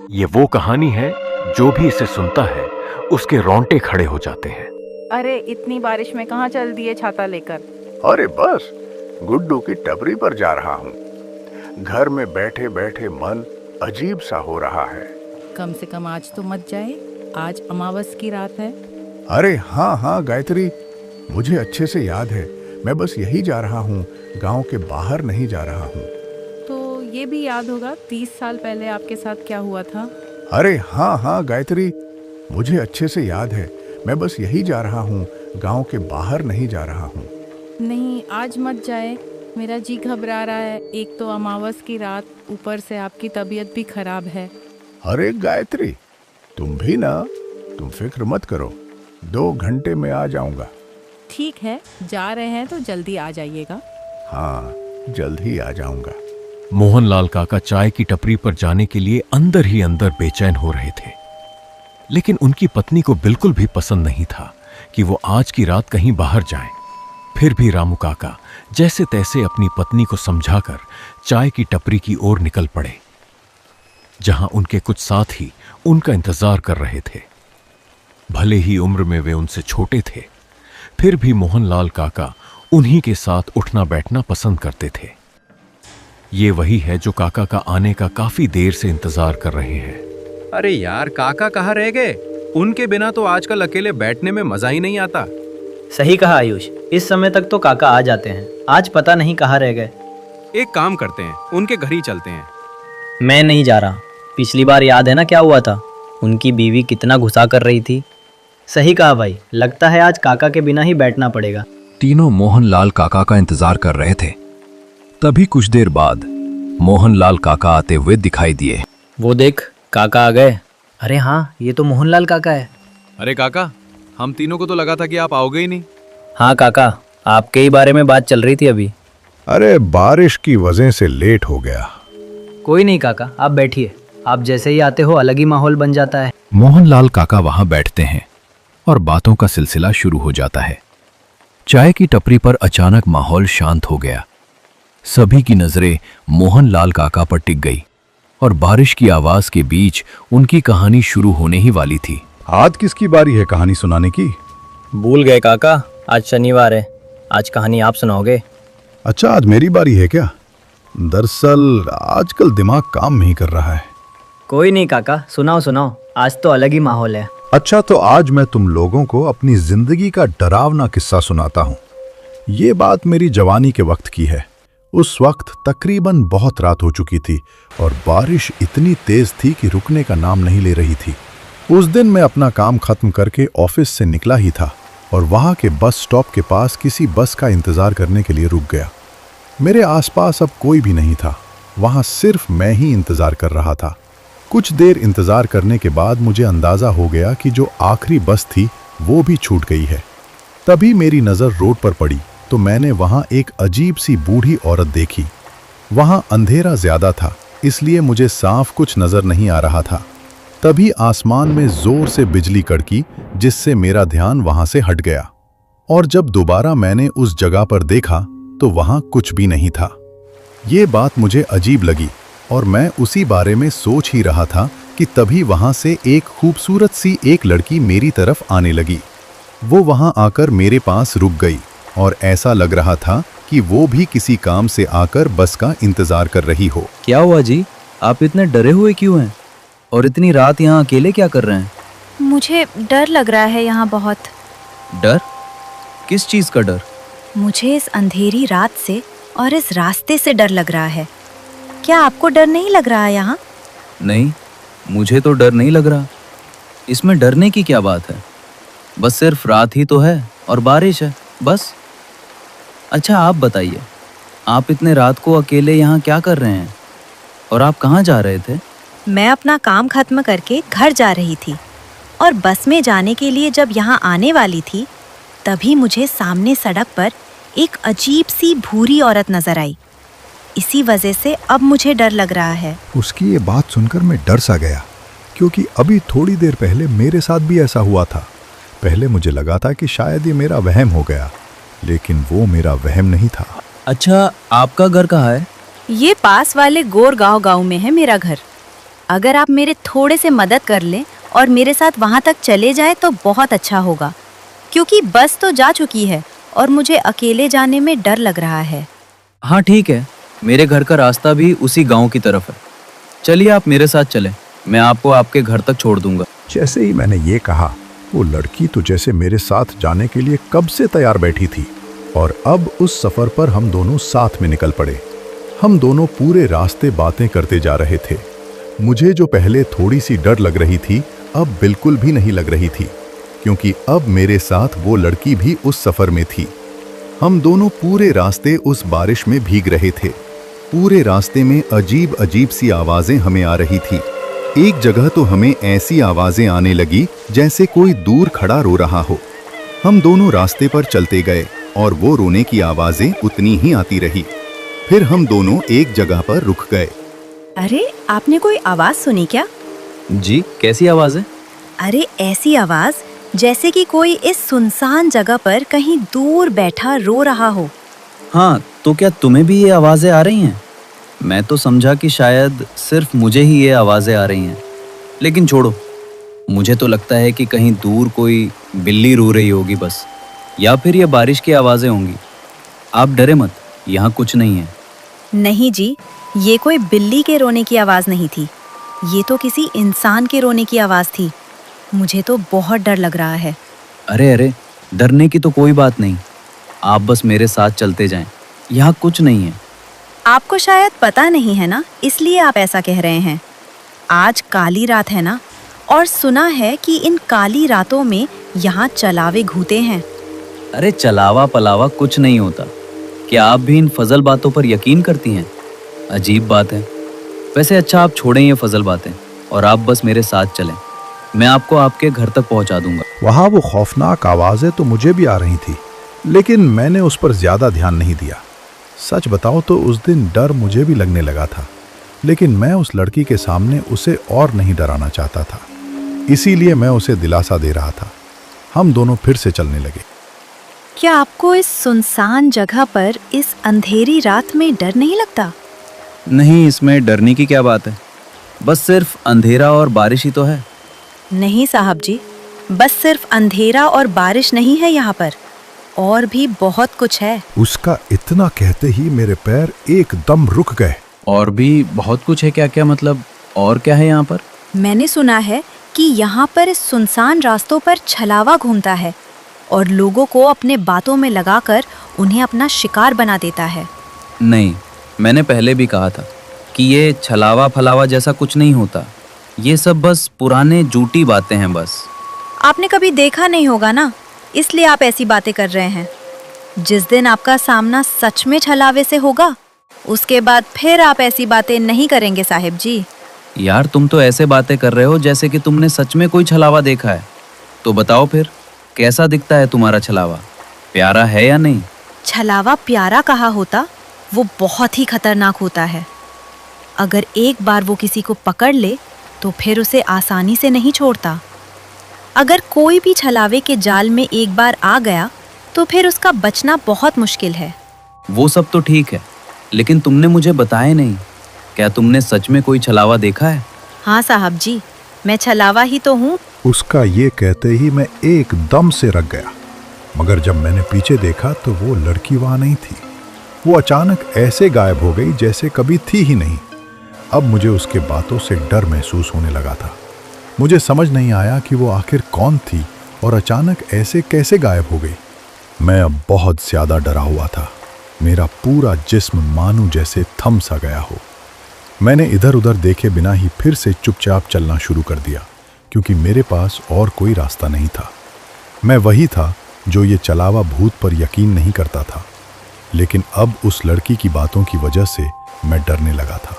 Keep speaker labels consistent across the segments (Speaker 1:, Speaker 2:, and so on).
Speaker 1: ये वो कहानी है जो भी इसे सुनता है उसके रोंगटे खड़े हो जाते हैं।
Speaker 2: अरे इतनी बारिश में कहाँ चल दिए छाता लेकर?
Speaker 3: अरे बस गुड्डू की टपरी पर जा रहा हूँ। घर में बैठे बैठे मन अजीब सा हो रहा है।
Speaker 2: कम से कम आज तो मत जाए, आज अमावस की रात है।
Speaker 3: अरे हाँ गायत्री, मुझे अच्छे से याद है। मैं बस यही जा रहा हूँ, गांव के बाहर नहीं जा रहा हूँ।
Speaker 2: तो ये भी याद होगा 30 साल पहले आपके साथ क्या हुआ था?
Speaker 3: अरे हाँ गायत्री, मुझे अच्छे से याद है। मैं बस यही जा रहा हूँ, गांव के बाहर नहीं जा रहा हूँ।
Speaker 2: नहीं, आज मत जाए, मेरा जी घबरा रहा है। एक तो अमावस की रात, ऊपर से आपकी तबीयत भी खराब है।
Speaker 3: अरे गायत्री, तुम भी ना, तुम फिक्र मत करो, 2 घंटे में आ जाऊंगा।
Speaker 2: ठीक है, जा रहे हैं तो जल्दी आ जाइएगा।
Speaker 3: हाँ, जल्द ही आ जाऊंगा।
Speaker 1: मोहनलाल काका चाय की टपरी पर जाने के लिए अंदर ही अंदर बेचैन हो रहे थे, लेकिन उनकी पत्नी को बिल्कुल भी पसंद नहीं था कि वो आज की रात कहीं बाहर जाएं। फिर भी रामू काका जैसे तैसे अपनी पत्नी को समझाकर चाय की टपरी की ओर निकल पड़े, जहां उनके कुछ साथी उनका इंतजार कर रहे थे। भले ही उम्र में वे उनसे छोटे थे, फिर भी मोहनलाल काका उन्हीं के साथ उठना बैठना पसंद करते थे। ये वही है जो काका का आने का काफी देर से इंतजार कर रहे हैं।
Speaker 4: अरे यार, काका कहाँ रह गए? उनके बिना तो आजकल अकेले बैठने में मजा ही नहीं आता।
Speaker 5: सही कहा आयुष, इस समय तक तो काका आ जाते हैं, आज पता नहीं कहाँ रह गए।
Speaker 4: एक काम करते हैं, उनके घर ही चलते हैं।
Speaker 5: मैं नहीं जा रहा। पिछली बार याद है ना क्या हुआ था? उनकी बीवी कितना गुस्सा कर रही थी। सही कहा भाई, लगता है आज काका के बिना ही बैठना पड़ेगा।
Speaker 6: तीनों मोहनलाल काका का इंतजार कर रहे थे। तभी कुछ देर बाद मोहनलाल काका आते हुए दिखाई दिए।
Speaker 5: वो देख, काका आ गए। अरे हाँ, ये तो मोहनलाल काका है।
Speaker 4: अरे काका, हम तीनों को तो लगा था कि आप आओगे ही नहीं।
Speaker 5: हाँ काका, आपके ही बारे में बात चल रही थी अभी।
Speaker 3: अरे बारिश की वजह से लेट हो गया।
Speaker 5: कोई नहीं काका, आप बैठिए। आप जैसे ही आते हो अलग ही माहौल बन जाता है।
Speaker 6: मोहनलाल काका वहां बैठते हैं और बातों का सिलसिला शुरू हो जाता है। चाय की टपरी पर अचानक माहौल शांत हो गया। सभी की नजरें मोहनलाल काका पर टिक गई और बारिश की आवाज के बीच उनकी कहानी शुरू होने ही वाली थी।
Speaker 3: आज किसकी बारी है कहानी सुनाने की?
Speaker 5: भूल गए काका, आज शनिवार है, आज कहानी आप सुनाओगे।
Speaker 3: अच्छा, आज मेरी बारी है क्या? दरअसल आजकल दिमाग काम नहीं कर रहा है।
Speaker 5: कोई नहीं काका, सुनाओ सुनाओ, आज तो अलग ही माहौल है।
Speaker 3: अच्छा, तो आज मैं तुम लोगों को अपनी जिंदगी का डरावना किस्सा सुनाता हूँ। ये बात मेरी जवानी के वक्त की है। उस वक्त तकरीबन बहुत रात हो चुकी थी और बारिश इतनी तेज थी कि रुकने का नाम नहीं ले रही थी। उस दिन मैं अपना काम खत्म करके ऑफिस से निकला ही था और वहां के बस स्टॉप के पास किसी बस का इंतजार करने के लिए रुक गया। मेरे आसपास अब कोई भी नहीं था, वहां सिर्फ मैं ही इंतजार कर रहा था। कुछ देर इंतजार करने के बाद मुझे अंदाजा हो गया कि जो आखिरी बस थी वो भी छूट गई है। तभी मेरी नजर रोड पर पड़ी तो मैंने वहां एक अजीब सी बूढ़ी औरत देखी। वहां अंधेरा ज्यादा था, इसलिए मुझे साफ कुछ नजर नहीं आ रहा था। तभी आसमान में जोर से बिजली कड़की, जिससे मेरा ध्यान वहां से हट गया। और जब दोबारा मैंने उस जगह पर देखा तो वहां कुछ भी नहीं था। ये बात मुझे अजीब लगी और मैं उसी बारे में सोच ही रहा था कि तभी वहां से एक खूबसूरत सी एक लड़की मेरी तरफ आने लगी। वो वहां आकर मेरे पास रुक गई और ऐसा लग रहा था कि वो भी किसी काम से आकर बस का इंतजार कर रही हो।
Speaker 7: क्या हुआ जी, आप इतने डरे हुए क्यों हैं? और इतनी रात यहाँ अकेले क्या कर रहे हैं?
Speaker 8: मुझे डर लग रहा है यहाँ बहुत।
Speaker 7: डर? किस चीज का डर?
Speaker 8: मुझे इस अंधेरी रात से और इस रास्ते से डर लग रहा है। क्या आपको डर नहीं लग रहा है यहाँ?
Speaker 7: नहीं, मुझे तो डर नहीं लग रहा। इसमें डरने की क्या बात है? बस सिर्फ रात ही तो है और बारिश है, बस। अच्छा आप बताइए, आप इतने रात को अकेले यहाँ क्या कर रहे हैं? और आप कहाँ जा रहे थे?
Speaker 8: मैं अपना काम खत्म करके घर जा रही थी और बस में जाने के लिए जब यहाँ आने वाली थी तभी मुझे सामने सड़क पर एक अजीब सी भूरी औरत नजर आई। इसी वजह से अब मुझे डर लग रहा है।
Speaker 3: उसकी ये बात सुनकर मैं डर सा गया, क्योंकि अभी थोड़ी देर पहले मेरे साथ भी ऐसा हुआ था। पहले मुझे लगा था कि शायद ये मेरा वहम हो गया, लेकिन वो मेरा वहम नहीं था।
Speaker 7: अच्छा, आपका घर कहाँ है?
Speaker 8: ये पास वाले गोरगांव गांव में है मेरा घर। अगर आप मेरे थोड़े से मदद कर लें और मेरे साथ वहाँ तक चले जाएं तो बहुत अच्छा होगा, क्योंकि बस तो जा चुकी है और मुझे अकेले जाने में डर लग रहा है।
Speaker 7: हाँ ठीक है, मेरे घर का रास्ता भी उसी गांव की तरफ है। चलिए आप मेरे साथ चलें, मैं आपको आपके घर तक छोड़ दूंगा।
Speaker 3: जैसे ही मैंने ये कहा, वो लड़की तो जैसे मेरे साथ जाने के लिए कब से तैयार बैठी थी और अब उस सफर पर हम दोनों साथ में निकल पड़े। हम दोनों पूरे रास्ते बातें करते जा रहे थे। मुझे जो पहले थोड़ी सी डर लग रही थी, अब बिल्कुल भी नहीं लग रही थी, क्योंकि अब मेरे साथ वो लड़की भी उस सफर में थी। हम दोनों पूरे रास्ते उस बारिश में भीग रहे थे। पूरे रास्ते में अजीब अजीब सी आवाजें हमें आ रही थी। एक जगह तो हमें ऐसी आवाजें आने लगी जैसे कोई दूर खड़ा रो रहा हो। हम दोनों रास्ते पर चलते गए और वो रोने की आवाजें उतनी ही आती रही। फिर हम दोनों एक जगह पर रुक गए।
Speaker 8: अरे, आपने कोई आवाज सुनी क्या?
Speaker 7: जी, कैसी आवाज़ है?
Speaker 8: अरे, ऐसी आवाज जैसे कि कोई इस सुनसान जगह पर कहीं दूर बैठा रो रहा हो।
Speaker 7: हाँ, तो क्या तुम्हें भी ये आवाज़ें आ रही हैं? मैं तो समझा कि शायद सिर्फ मुझे ही ये आवाज़ें आ रही हैं, लेकिन छोड़ो, मुझे तो लगता है कि कहीं दूर कोई बिल्ली रो रही होगी बस, या फिर ये बारिश की आवाज़ें होंगी। आप डरे मत, यहाँ कुछ नहीं है।
Speaker 8: नहीं जी, ये कोई बिल्ली के रोने की आवाज नहीं थी, ये तो किसी इंसान के रोने की आवाज थी। मुझे तो बहुत डर लग रहा है।
Speaker 7: अरे अरे, डरने की तो कोई बात नहीं, आप बस मेरे साथ चलते जाएं, यहाँ कुछ नहीं है।
Speaker 8: आपको शायद पता नहीं है ना, इसलिए आप ऐसा कह रहे हैं। आज काली रात है ना, और सुना है कि इन काली रातों में यहाँ चलावे घूते हैं।
Speaker 7: अरे चलावा पलावा कुछ नहीं होता। क्या आप भी इन फजल बातों पर यकीन करती हैं? अजीब बात है। वैसे अच्छा, आप छोड़ें ये फजल बातें और आप बस मेरे साथ चलें, मैं आपको आपके घर तक पहुंचा दूंगा।
Speaker 3: वहां वो खौफनाक आवाजें तो मुझे भी आ रही थी, लेकिन मैंने उस पर ज्यादा ध्यान नहीं दिया। सच बताओ तो उस दिन डर मुझे भी लगने लगा था, लेकिन मैं उस लड़की के सामने उसे और नहीं डराना चाहता था, इसीलिए मैं उसे दिलासा दे रहा था। हम दोनों फिर से चलने लगे।
Speaker 8: क्या आपको इस सुनसान जगह पर इस अंधेरी रात में डर नहीं लगता?
Speaker 7: नहीं, इसमें डरने की क्या बात है, बस सिर्फ अंधेरा और बारिश ही तो है।
Speaker 8: नहीं साहब जी, बस सिर्फ अंधेरा और बारिश नहीं है यहाँ पर, और भी बहुत कुछ है।
Speaker 3: उसका इतना कहते ही मेरे पैर एकदम रुक गए।
Speaker 7: और भी बहुत कुछ है? क्या क्या मतलब, और क्या है यहाँ पर?
Speaker 8: मैंने सुना है कि यहाँ पर इस सुनसान रास्तों पर छलावा घूमता है और लोगों को अपने बातों में लगाकर उन्हें अपना शिकार बना देता है।
Speaker 7: नहीं, मैंने पहले भी कहा था कि ये छलावा फलावा जैसा कुछ नहीं होता, ये सब बस पुराने झूठी बातें हैं बस।
Speaker 8: आपने कभी देखा नहीं होगा ना, इसलिए आप ऐसी बातें कर रहे हैं। जिस दिन आपका सामना सच में छलावे से होगा, उसके बाद फिर आप ऐसी बातें नहीं करेंगे साहिब जी।
Speaker 7: यार, तुम तो ऐसे बातें कर रहे हो जैसे कि तुमने सच में कोई छलावा देखा है। तो बताओ फिर, कैसा दिखता है तुम्हारा छलावा? प्यारा है या नहीं?
Speaker 8: छलावा प्यारा कहा होता, वो बहुत ही खतरनाक होता है। अगर एक बार वो किसी को पकड़ ले तो फिर उसे आसानी से नहीं छोड़ता। अगर कोई भी छलावे के जाल में एक बार आ गया तो फिर उसका बचना बहुत मुश्किल है।
Speaker 7: वो सब तो ठीक है, लेकिन तुमने मुझे बताया नहीं, क्या तुमने सच में कोई छलावा देखा है?
Speaker 8: हाँ साहब जी, मैं छलावा ही तो हूँ।
Speaker 3: उसका ये कहते ही मैं एकदम से रख गया, मगर जब मैंने पीछे देखा तो वो लड़की वहां नहीं थी। वो अचानक ऐसे गायब हो गई जैसे कभी थी ही नहीं। अब मुझे उसके बातों से डर महसूस होने लगा था। मुझे समझ नहीं आया कि वो आखिर कौन थी और अचानक ऐसे कैसे गायब हो गई। मैं अब बहुत ज्यादा डरा हुआ था। मेरा पूरा जिस्म मानो जैसे थम सा गया हो। मैंने इधर उधर देखे बिना ही फिर से चुपचाप चलना शुरू कर दिया, क्योंकि मेरे पास और कोई रास्ता नहीं था। मैं वही था जो ये चलावा भूत पर यकीन नहीं करता था, लेकिन अब उस लड़की की बातों की वजह से मैं डरने लगा था।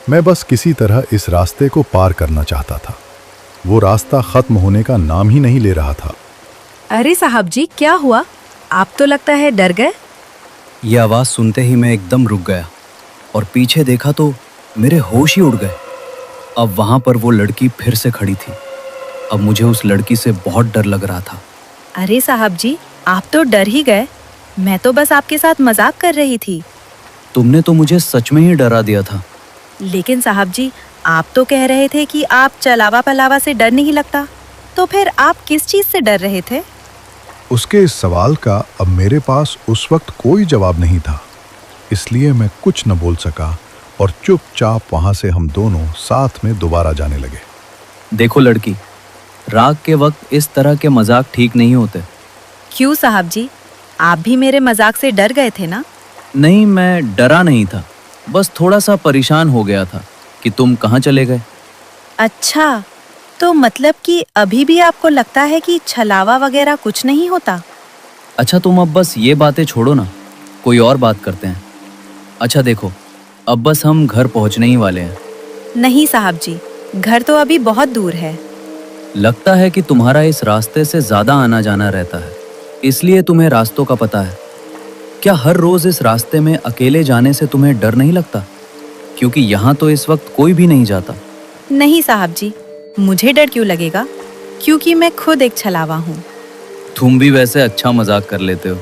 Speaker 3: मैं बस किसी तरह इस रास्ते को पार करना चाहता था। वो रास्ता खत्म होने का नाम ही नहीं ले रहा था।
Speaker 8: अरे साहब जी, क्या हुआ? आप तो लगता है डर गए।
Speaker 7: ये आवाज़ सुनते ही मैं एकदम रुक गया और पीछे देखा तो मेरे होश ही उड़ गए। अब वहाँ पर वो लड़की फिर से खड़ी थी। अब मुझे उस लड़की से बहुत डर लग रहा था।
Speaker 8: अरे साहब जी, आप तो डर ही गए। मैं तो बस आपके साथ मजाक कर रही थी।
Speaker 7: तुमने तो मुझे सच में ही डरा दिया था।
Speaker 8: लेकिन साहब जी, आप तो कह रहे थे कि आप चलावा पलावा से डर नहीं लगता, तो फिर आप किस चीज से डर रहे थे?
Speaker 3: उसके इस सवाल का अब मेरे पास उस वक्त कोई जवाब नहीं था, इसलिए मैं कुछ न बोल सका और चुपचाप वहां से हम दोनों साथ में दोबारा जाने लगे।
Speaker 7: देखो लड़की, रात के वक्त इस तरह के मजाक ठीक नहीं होते।
Speaker 8: क्यों साहब जी, आप भी मेरे मजाक से डर गए थे ना?
Speaker 7: नहीं, मैं डरा नहीं था, बस थोड़ा सा परेशान हो गया था कि तुम कहाँ चले गए।
Speaker 8: अच्छा, तो मतलब कि अभी भी आपको लगता है कि छलावा वगैरह कुछ नहीं होता?
Speaker 7: अच्छा तुम अब बस ये बातें छोड़ो ना, कोई और बात करते हैं। अच्छा देखो, अब बस हम घर पहुंचने ही वाले हैं।
Speaker 8: नहीं साहब जी, घर तो अभी बहुत दूर है।
Speaker 7: लगता है कि तुम्हारा इस रास्ते से ज्यादा आना जाना रहता है, इसलिए तुम्हें रास्तों का पता है। क्या हर रोज इस रास्ते में अकेले जाने से तुम्हें डर नहीं लगता? क्योंकि यहाँ तो इस वक्त कोई भी नहीं जाता।
Speaker 8: नहीं साहब जी, मुझे डर क्यों लगेगा, क्योंकि मैं खुद एक छलावा हूँ।
Speaker 7: तुम भी वैसे अच्छा मजाक कर लेते हो।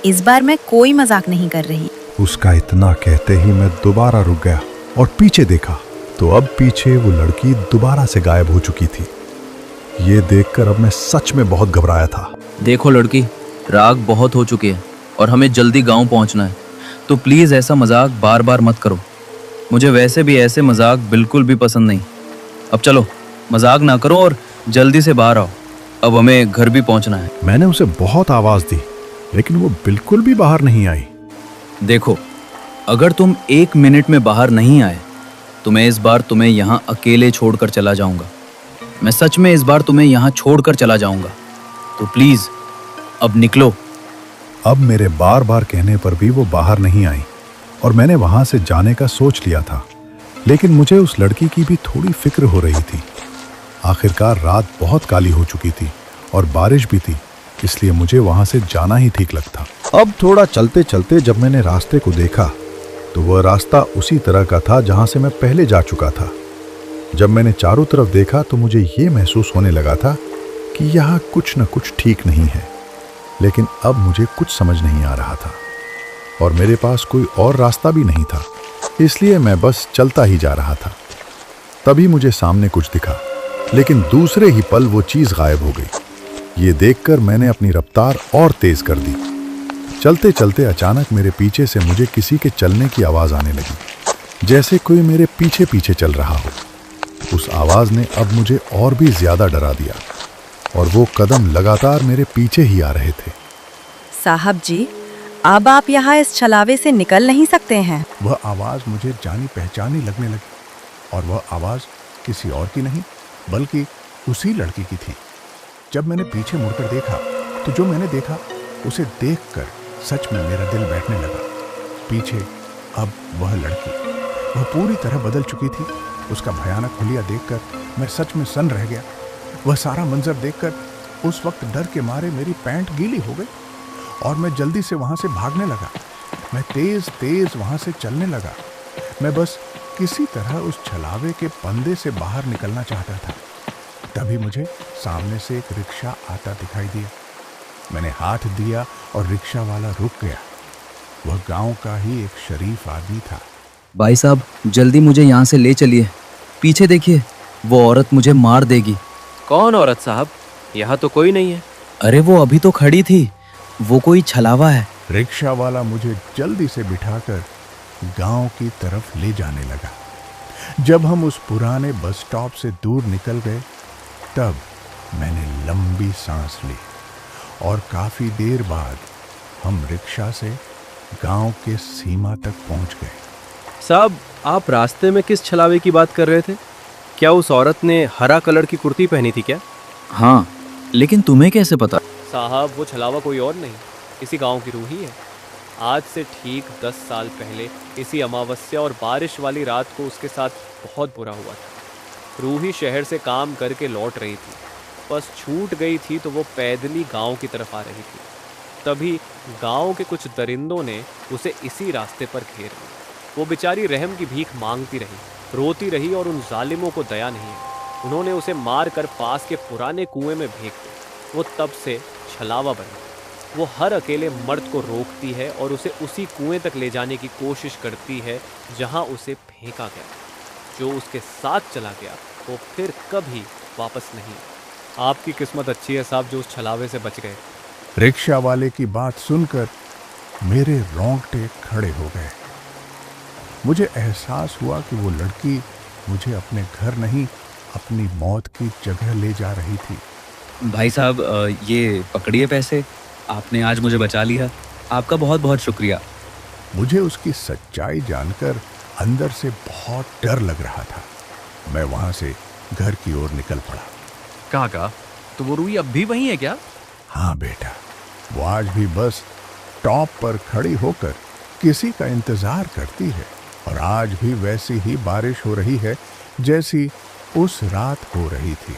Speaker 8: इस बार मैं कोई मजाक नहीं कर रही।
Speaker 3: उसका इतना कहते ही मैं दोबारा रुक गया और पीछे देखा तो अब पीछे वो लड़की दोबारा से गायब हो चुकी थी। ये देखकर अब मैं सच में बहुत घबराया था।
Speaker 7: देखो लड़की, रात बहुत हो चुकी है और हमें जल्दी गांव पहुंचना है, तो प्लीज ऐसा मजाक बार बार मत करो। मुझे वैसे भी ऐसे मजाक बिल्कुल भी पसंद नहीं। अब चलो, मजाक ना करो और जल्दी से बाहर आओ, अब हमें घर भी पहुंचना है।
Speaker 3: मैंने उसे बहुत आवाज दी, लेकिन वो बिल्कुल भी बाहर नहीं आई।
Speaker 7: देखो, अगर तुम 1 मिनट में बाहर नहीं आए तो मैं इस बार तुम्हें यहाँ अकेले छोड़कर चला जाऊंगा। मैं सच में इस बार तुम्हें यहाँ छोड़कर चला जाऊंगा, तो प्लीज अब निकलो।
Speaker 3: अब मेरे बार बार कहने पर भी वो बाहर नहीं आई और मैंने वहां से जाने का सोच लिया था, लेकिन मुझे उस लड़की की भी थोड़ी फिक्र हो रही थी। आखिरकार रात बहुत काली हो चुकी थी और बारिश भी थी, इसलिए मुझे वहां से जाना ही ठीक लगता। अब थोड़ा चलते चलते जब मैंने रास्ते को देखा तो वह रास्ता उसी तरह का था जहां से मैं पहले जा चुका था। जब मैंने चारों तरफ देखा तो मुझे ये महसूस होने लगा था कि यहाँ कुछ न कुछ ठीक नहीं है, लेकिन अब मुझे कुछ समझ नहीं आ रहा था और मेरे पास कोई और रास्ता भी नहीं था, इसलिए मैं बस चलता ही जा रहा था। तभी मुझे सामने कुछ दिखा, लेकिन दूसरे ही पल वो चीज गायब हो गई। ये देखकर मैंने अपनी रफ्तार और तेज कर दी। चलते चलते अचानक मेरे पीछे से मुझे किसी के चलने की आवाज आने लगी, जैसे कोई मेरे पीछे पीछे चल रहा हो। उस आवाज ने अब मुझे और भी ज्यादा डरा दिया और वो कदम लगातार मेरे पीछे ही आ रहे थे।
Speaker 8: साहब जी, अब आप यहाँ इस छलावे से निकल नहीं सकते हैं।
Speaker 3: वह आवाज मुझे जानी पहचानी लगने लगी और वह आवाज किसी और की नहीं बल्कि उसी लड़की की थी। जब मैंने पीछे मुड़कर देखा तो जो मैंने देखा उसे देखकर सच में मेरा दिल बैठने लगा। पीछे अब वह लड़की, वह पूरी तरह बदल चुकी थी। उसका भयानक हुलिया देखकर मैं सच में सन्न रह गया। वह सारा मंजर देखकर उस वक्त डर के मारे मेरी पैंट गीली हो गई और मैं जल्दी से वहां से भागने लगा। मैं तेज तेज वहां से चलने लगा। मैं बस किसी तरह उस छलावे के पंदे से बाहर निकलना चाहता था। तभी मुझे सामने से एक रिक्शा आता दिखाई दिया। मैंने हाथ दिया और रिक्शा वाला रुक गया। वह गांव का ही एक शरीफ आदमी था।
Speaker 7: भाई साहब, जल्दी मुझे यहाँ से ले चलिए। पीछे देखिए, वो औरत मुझे मार देगी।
Speaker 4: कौन औरत साहब? यहाँ तो कोई नहीं है।
Speaker 7: अरे वो अभी तो खड़ी थी, वो कोई छलावा है।
Speaker 3: रिक्शा वाला मुझे जल्दी से बिठाकर गांव की तरफ ले जाने लगा। जब हम उस पुराने बस स्टॉप से दूर निकल गए तब मैंने लंबी सांस ली और काफी देर बाद हम रिक्शा से गांव के सीमा तक पहुंच गए।
Speaker 4: साहब, आप रास्ते में किस छलावे की बात कर रहे थे? क्या उस औरत ने हरा कलर की कुर्ती पहनी थी क्या?
Speaker 7: हाँ, लेकिन तुम्हें कैसे पता?
Speaker 9: साहब, वो छलावा कोई और नहीं, इसी गांव की रूही है। आज से ठीक 10 साल पहले इसी अमावस्या और बारिश वाली रात को उसके साथ बहुत बुरा हुआ था। रूही शहर से काम करके लौट रही थी, बस छूट गई थी तो वो पैदली गांव की तरफ आ रही थी। तभी गांव के कुछ दरिंदों ने उसे इसी रास्ते पर घेर लिया। वो बेचारी रहम की भीख मांगती रही, रोती रही और उन जालिमों को दया नहीं है। उन्होंने उसे मार कर पास के पुराने कुएं में फेंक दिया। वो तब से छलावा बनी। वो हर अकेले मर्द को रोकती है और उसे उसी कुएं तक ले जाने की कोशिश करती है जहां उसे फेंका गया। जो उसके साथ चला गया वो फिर कभी वापस नहीं। आपकी किस्मत अच्छी है साहब जो उस छलावे से बच गए।
Speaker 3: रिक्शा वाले की बात सुनकर मेरे रोंगटे खड़े हो गए। मुझे एहसास हुआ कि वो लड़की मुझे अपने घर नहीं, अपनी मौत की जगह ले जा रही थी।
Speaker 7: भाई साहब, ये पकड़िए पैसे, आपने आज मुझे बचा लिया। आपका बहुत बहुत शुक्रिया।
Speaker 3: मुझे उसकी सच्चाई जानकर अंदर से बहुत डर लग रहा था। मैं वहां से घर की ओर निकल पड़ा।
Speaker 6: काका, तो वो रूही अब भी वही है क्या?
Speaker 3: हाँ बेटा, वो आज भी बस टॉप पर खड़ी होकर किसी का इंतजार करती है और आज भी वैसी ही बारिश हो रही है जैसी उस रात हो रही थी।